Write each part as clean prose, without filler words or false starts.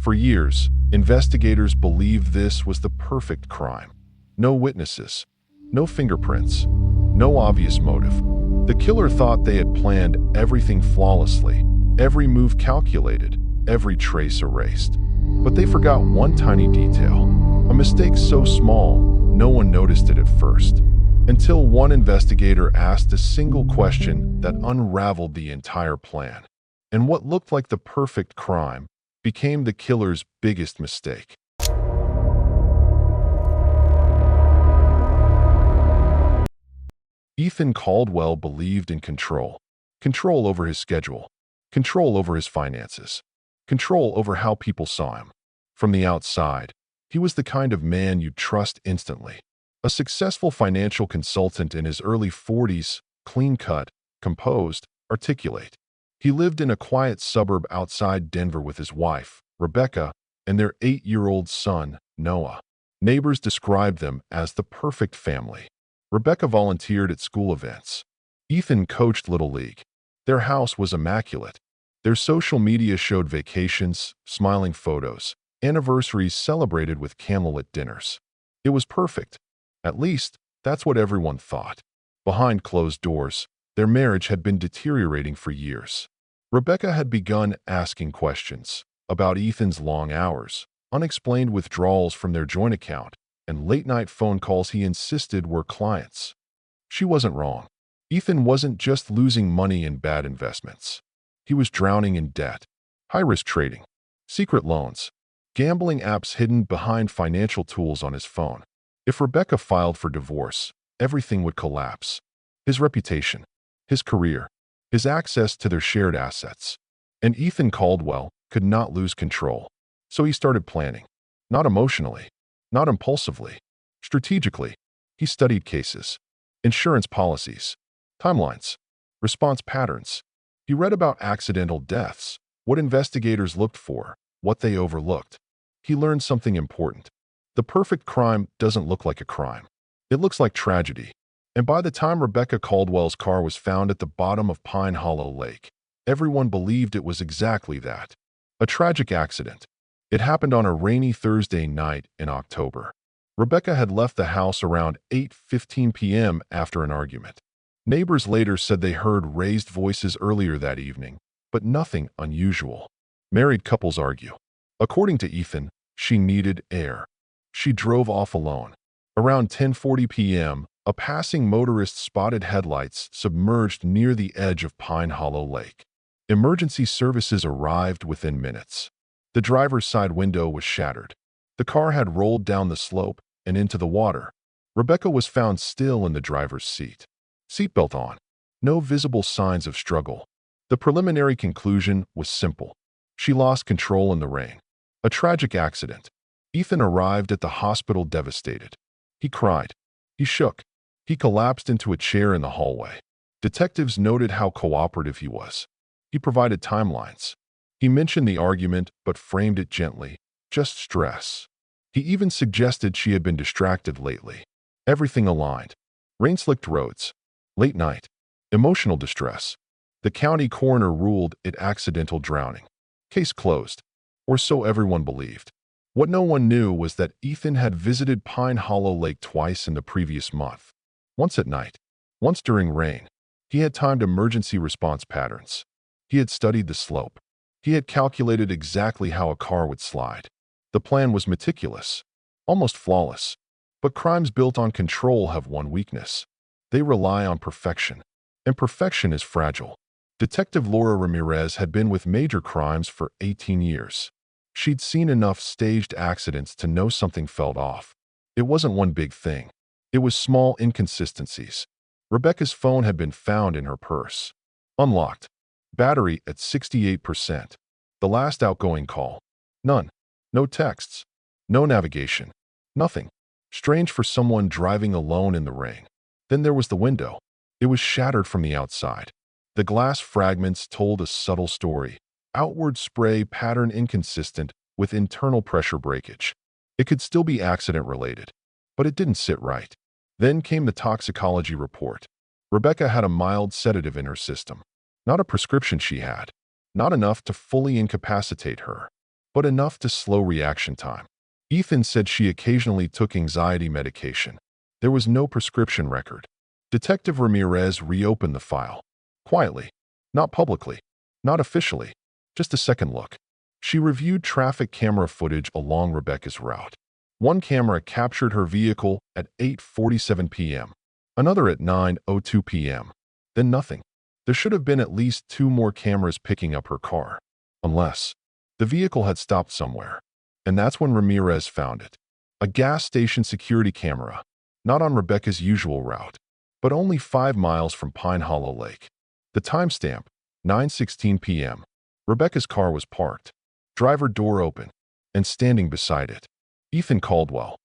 For years, investigators believed this was the perfect crime. No witnesses, no fingerprints, no obvious motive. The killer thought they had planned everything flawlessly, every move calculated, every trace erased. But they forgot one tiny detail, a mistake so small, no one noticed it at first. Until one investigator asked a single question that unraveled the entire plan. And what looked like the perfect crime became the killer's biggest mistake. Ethan Caldwell believed in control. Control over his schedule. Control over his finances. Control over how people saw him. From the outside, he was the kind of man you'd trust instantly. A successful financial consultant in his early 40s, clean-cut, composed, articulate. He lived in a quiet suburb outside Denver with his wife, Rebecca, and their 8-year-old son, Noah. Neighbors described them as the perfect family. Rebecca volunteered at school events. Ethan coached Little League. Their house was immaculate. Their social media showed vacations, smiling photos, anniversaries celebrated with candlelit dinners. It was perfect. At least, that's what everyone thought. Behind closed doors, their marriage had been deteriorating for years. Rebecca had begun asking questions about Ethan's long hours, unexplained withdrawals from their joint account, and late-night phone calls he insisted were clients. She wasn't wrong. Ethan wasn't just losing money in bad investments. He was drowning in debt, high-risk trading, secret loans, gambling apps hidden behind financial tools on his phone. If Rebecca filed for divorce, everything would collapse. His reputation, his career, his access to their shared assets. And Ethan Caldwell could not lose control. So he started planning. Not emotionally, not impulsively, strategically. He studied cases, insurance policies, timelines, response patterns. He read about accidental deaths, what investigators looked for, what they overlooked. He learned something important. The perfect crime doesn't look like a crime. It looks like tragedy. And by the time Rebecca Caldwell's car was found at the bottom of Pine Hollow Lake, everyone believed it was exactly that. A tragic accident. It happened on a rainy Thursday night in October. Rebecca had left the house around 8:15 p.m. after an argument. Neighbors later said they heard raised voices earlier that evening, but nothing unusual. Married couples argue. According to Ethan, she needed air. She drove off alone. Around 10:40 p.m., a passing motorist spotted headlights submerged near the edge of Pine Hollow Lake. Emergency services arrived within minutes. The driver's side window was shattered. The car had rolled down the slope and into the water. Rebecca was found still in the driver's seat. Seatbelt on. No visible signs of struggle. The preliminary conclusion was simple. She lost control in the rain. A tragic accident. Ethan arrived at the hospital devastated. He cried. He shook. He collapsed into a chair in the hallway. Detectives noted how cooperative he was. He provided timelines. He mentioned the argument but framed it gently. Just stress. He even suggested she had been distracted lately. Everything aligned. Rain-slicked roads. Late night. Emotional distress. The county coroner ruled it accidental drowning. Case closed. Or so everyone believed. What no one knew was that Ethan had visited Pine Hollow Lake twice in the previous month. Once at night. Once during rain. He had timed emergency response patterns. He had studied the slope. He had calculated exactly how a car would slide. The plan was meticulous. Almost flawless. But crimes built on control have one weakness. They rely on perfection. And perfection is fragile. Detective Laura Ramirez had been with major crimes for 18 years. She'd seen enough staged accidents to know something felt off. It wasn't one big thing. It was small inconsistencies. Rebecca's phone had been found in her purse. Unlocked. Battery at 68%. The last outgoing call. None. No texts. No navigation. Nothing. Strange for someone driving alone in the rain. Then there was the window. It was shattered from the outside. The glass fragments told a subtle story. Outward spray pattern inconsistent with internal pressure breakage. It could still be accident-related, but it didn't sit right. Then came the toxicology report. Rebecca had a mild sedative in her system. Not a prescription she had. Not enough to fully incapacitate her. but enough to slow reaction time. Ethan said she occasionally took anxiety medication. There was no prescription record. Detective Ramirez reopened the file. Quietly. Not publicly. Not officially. Just a second look. She reviewed traffic camera footage along Rebecca's route. One camera captured her vehicle at 8:47 p.m., another at 9:02 p.m. Then nothing. There should have been at least 2 more cameras picking up her car. Unless the vehicle had stopped somewhere. And that's when Ramirez found it. A gas station security camera, not on Rebecca's usual route, but only 5 miles from Pine Hollow Lake. The timestamp, 9:16 p.m. Rebecca's car was parked, driver door open, and standing beside it, Ethan Caldwell.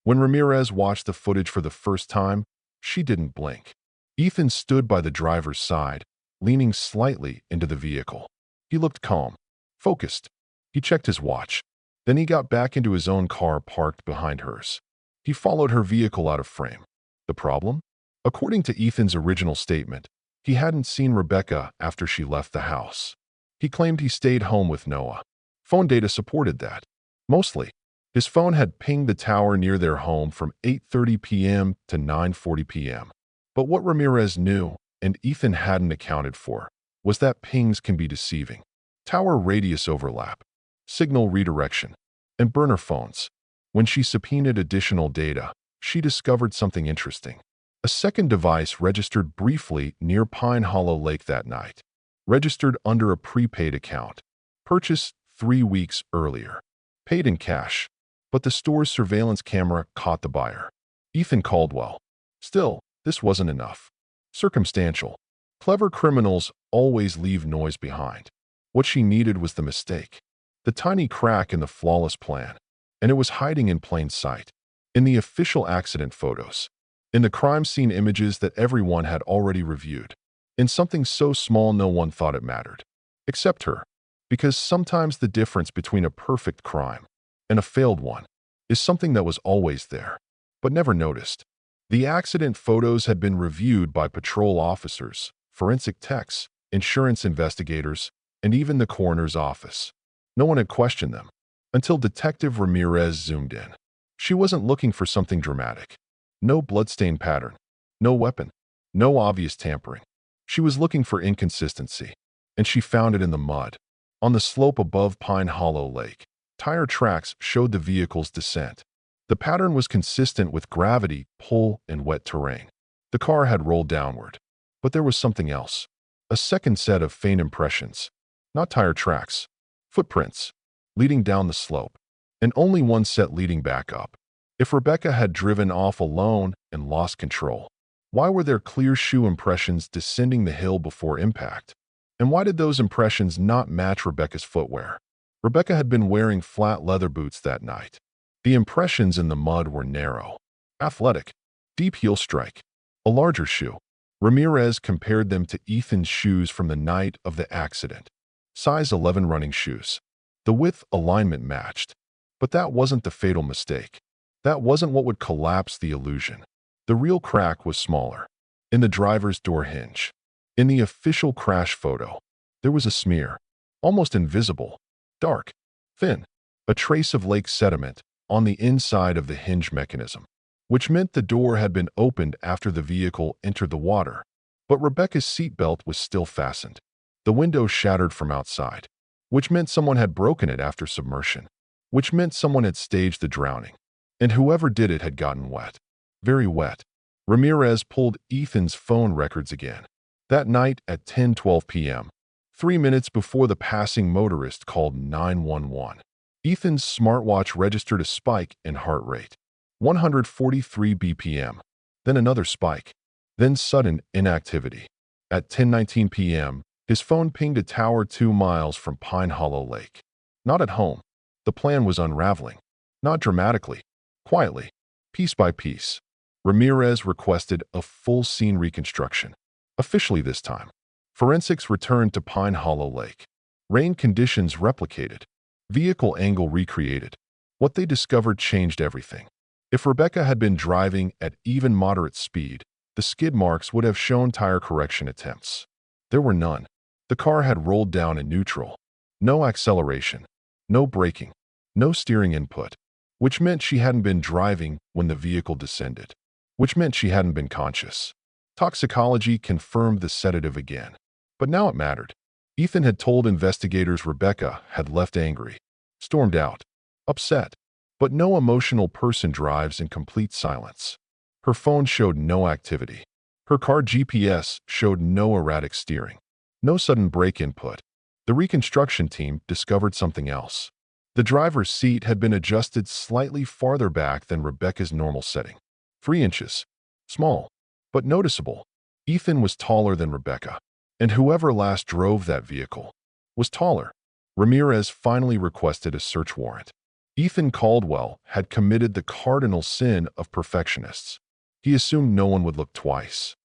When Ramirez watched the footage for the first time, she didn't blink. Ethan stood by the driver's side, leaning slightly into the vehicle. He looked calm, focused. He checked his watch. Then he got back into his own car parked behind hers. He followed her vehicle out of frame. The problem? According to Ethan's original statement, he hadn't seen Rebecca after she left the house. He claimed he stayed home with Noah. Phone data supported that. Mostly. His phone had pinged the tower near their home from 8:30 p.m. to 9:40 p.m. But what Ramirez knew, and Ethan hadn't accounted for, was that pings can be deceiving. Tower radius overlap, signal redirection, and burner phones. When she subpoenaed additional data, she discovered something interesting. A second device registered briefly near Pine Hollow Lake that night. Registered under a prepaid account. Purchased 3 weeks earlier. Paid in cash. But the store's surveillance camera caught the buyer. Ethan Caldwell. Still, this wasn't enough. Circumstantial. Clever criminals always leave noise behind. What she needed was the mistake. The tiny crack in the flawless plan. And it was hiding in plain sight. In the official accident photos. In the crime scene images that everyone had already reviewed. In something so small no one thought it mattered. Except her. Because sometimes the difference between a perfect crime and a failed one is something that was always there, but never noticed. The accident photos had been reviewed by patrol officers, forensic techs, insurance investigators, and even the coroner's office. No one had questioned them until Detective Ramirez zoomed in. She wasn't looking for something dramatic. No bloodstain pattern, no weapon, no obvious tampering. She was looking for inconsistency, and she found it in the mud. On the slope above Pine Hollow Lake, tire tracks showed the vehicle's descent. The pattern was consistent with gravity, pull, and wet terrain. The car had rolled downward. But there was something else. A second set of faint impressions. Not tire tracks. Footprints. Leading down the slope. And only one set leading back up. If Rebecca had driven off alone and lost control, why were there clear shoe impressions descending the hill before impact? And why did those impressions not match Rebecca's footwear? Rebecca had been wearing flat leather boots that night. The impressions in the mud were narrow, athletic, deep heel strike, a larger shoe. Ramirez compared them to Ethan's shoes from the night of the accident. Size 11 running shoes. The width alignment matched. But that wasn't the fatal mistake. That wasn't what would collapse the illusion. The real crack was smaller. In the driver's door hinge. In the official crash photo, there was a smear, almost invisible, dark, thin, a trace of lake sediment on the inside of the hinge mechanism, which meant the door had been opened after the vehicle entered the water. But Rebecca's seatbelt was still fastened. The window shattered from outside, which meant someone had broken it after submersion, which meant someone had staged the drowning. And whoever did it had gotten wet. Very wet. Ramirez pulled Ethan's phone records again. That night at 10:12 p.m., 3 minutes before the passing motorist called 911, Ethan's smartwatch registered a spike in heart rate, 143 BPM, then another spike, then sudden inactivity. At 10:19 p.m., his phone pinged a tower 2 miles from Pine Hollow Lake. Not at home. The plan was unraveling. Not dramatically. Quietly. Piece by piece. Ramirez requested a full scene reconstruction. Officially this time. Forensics returned to Pine Hollow Lake. Rain conditions replicated. Vehicle angle recreated. What they discovered changed everything. If Rebecca had been driving at even moderate speed, the skid marks would have shown tire correction attempts. There were none. The car had rolled down in neutral. No acceleration. No braking, no steering input, which meant she hadn't been driving when the vehicle descended, which meant she hadn't been conscious. Toxicology confirmed the sedative again. But now it mattered. Ethan had told investigators Rebecca had left angry, stormed out, upset. But no emotional person drives in complete silence. Her phone showed no activity. Her car GPS showed no erratic steering, no sudden brake input. The reconstruction team discovered something else. The driver's seat had been adjusted slightly farther back than Rebecca's normal setting. 3 inches. Small, but noticeable. Ethan was taller than Rebecca, and whoever last drove that vehicle was taller. Ramirez finally requested a search warrant. Ethan Caldwell had committed the cardinal sin of perfectionists. He assumed no one would look twice.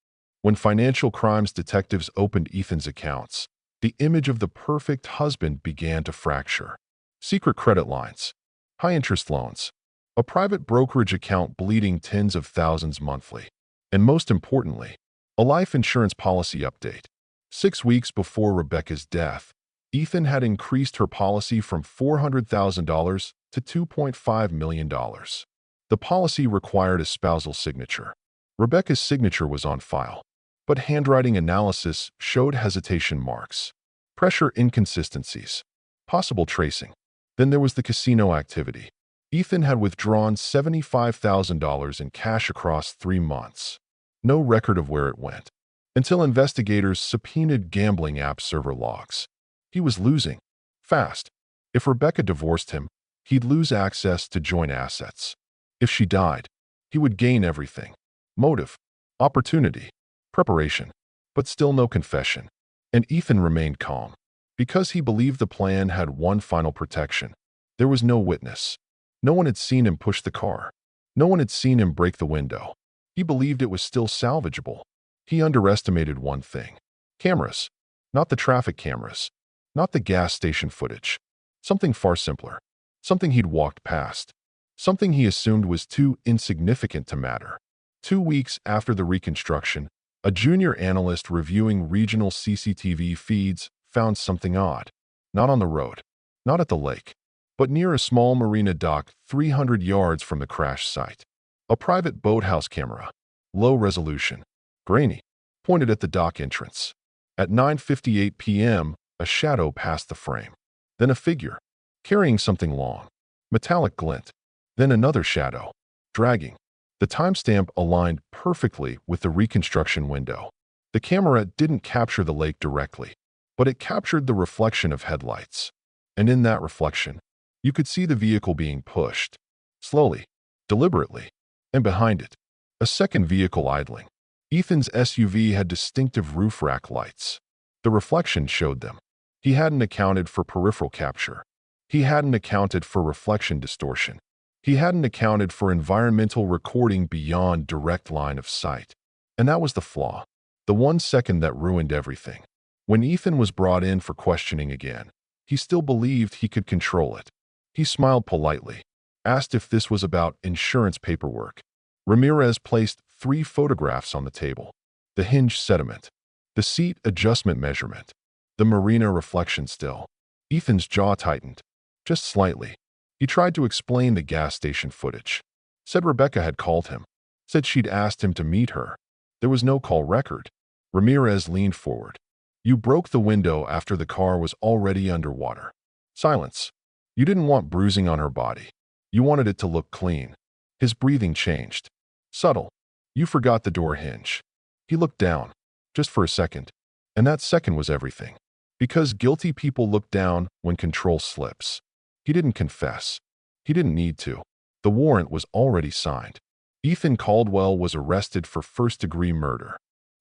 When financial crimes detectives opened Ethan's accounts, the image of the perfect husband began to fracture. Secret credit lines, high-interest loans, a private brokerage account bleeding tens of thousands monthly, and most importantly, a life insurance policy update. 6 weeks before Rebecca's death, Ethan had increased her policy from $400,000 to $2.5 million. The policy required a spousal signature. Rebecca's signature was on file, but handwriting analysis showed hesitation marks, pressure inconsistencies, possible tracing. Then there was the casino activity. Ethan had withdrawn $75,000 in cash across 3 months. No record of where it went, until investigators subpoenaed gambling app server logs. He was losing, fast. If Rebecca divorced him, he'd lose access to joint assets. If she died, he would gain everything. Motive, opportunity, preparation, but still no confession. And Ethan remained calm. Because he believed the plan had one final protection. There was no witness. No one had seen him push the car. No one had seen him break the window. He believed it was still salvageable. He underestimated one thing. Cameras. Not the traffic cameras. Not the gas station footage. Something far simpler. Something he'd walked past. Something he assumed was too insignificant to matter. 2 weeks after the reconstruction, a junior analyst reviewing regional CCTV feeds found something odd. Not on the road, not at the lake, but near a small marina dock 300 yards from the crash site. A private boathouse camera, low resolution, grainy, pointed at the dock entrance. At 9:58 p.m., a shadow passed the frame. Then a figure, carrying something long, metallic glint. Then another shadow, dragging. The timestamp aligned perfectly with the reconstruction window. The camera didn't capture the lake directly, but it captured the reflection of headlights. And in that reflection, you could see the vehicle being pushed, slowly, deliberately, and behind it, a second vehicle idling. Ethan's SUV had distinctive roof rack lights. The reflection showed them. He hadn't accounted for peripheral capture. He hadn't accounted for reflection distortion. He hadn't accounted for environmental recording beyond direct line of sight. And that was the flaw, the 1 second that ruined everything. When Ethan was brought in for questioning again, he still believed he could control it. He smiled politely, asked if this was about insurance paperwork. Ramirez placed 3 photographs on the table: the hinge sediment, the seat adjustment measurement, the marina reflection still. Ethan's jaw tightened, just slightly. He tried to explain the gas station footage. Said Rebecca had called him. Said she'd asked him to meet her. There was no call record. Ramirez leaned forward. You broke the window after the car was already underwater. Silence. You didn't want bruising on her body. You wanted it to look clean. His breathing changed. Subtle. You forgot the door hinge. He looked down, just for a second. And that second was everything. Because guilty people look down when control slips. He didn't confess. He didn't need to. The warrant was already signed. Ethan Caldwell was arrested for first-degree murder.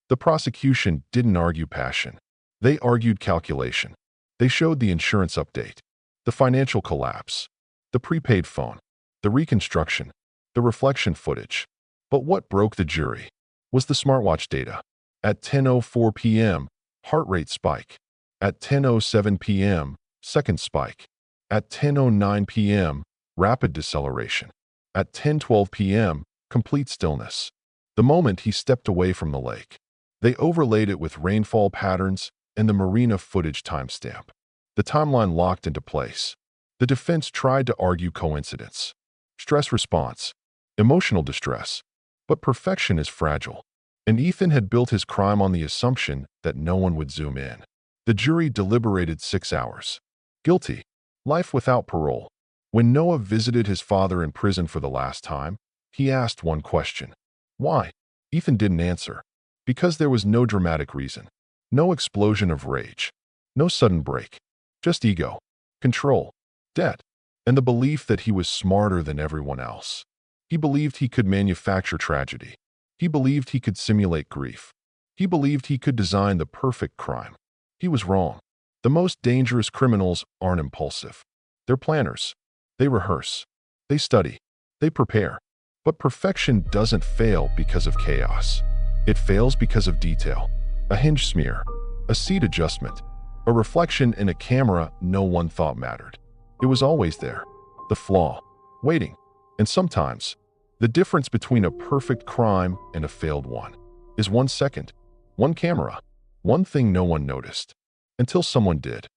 The prosecution didn't argue passion. They argued calculation. They showed the insurance update, the financial collapse, the prepaid phone, the reconstruction, the reflection footage. But what broke the jury was the smartwatch data. At 10:04 p.m., heart rate spike. At 10:07 p.m., second spike. At 10:09 p.m., rapid deceleration. At 10:12 p.m., complete stillness. The moment he stepped away from the lake. They overlaid it with rainfall patterns and the marina footage timestamp. The timeline locked into place. The defense tried to argue coincidence, stress response, emotional distress. But perfection is fragile, and Ethan had built his crime on the assumption that no one would zoom in. The jury deliberated 6 hours. Guilty. Life without parole. When Noah visited his father in prison for the last time, he asked one question. Why? Ethan didn't answer. Because there was no dramatic reason. No explosion of rage. No sudden break. Just ego, control, debt, and the belief that he was smarter than everyone else. He believed he could manufacture tragedy. He believed he could simulate grief. He believed he could design the perfect crime. He was wrong. The most dangerous criminals aren't impulsive. They're planners. They rehearse. They study. They prepare. But perfection doesn't fail because of chaos. It fails because of detail. A hinge smear. A seat adjustment. A reflection in a camera no one thought mattered. It was always there. The flaw. Waiting. And sometimes, the difference between a perfect crime and a failed one is 1 second, one camera, one thing no one noticed, until someone did.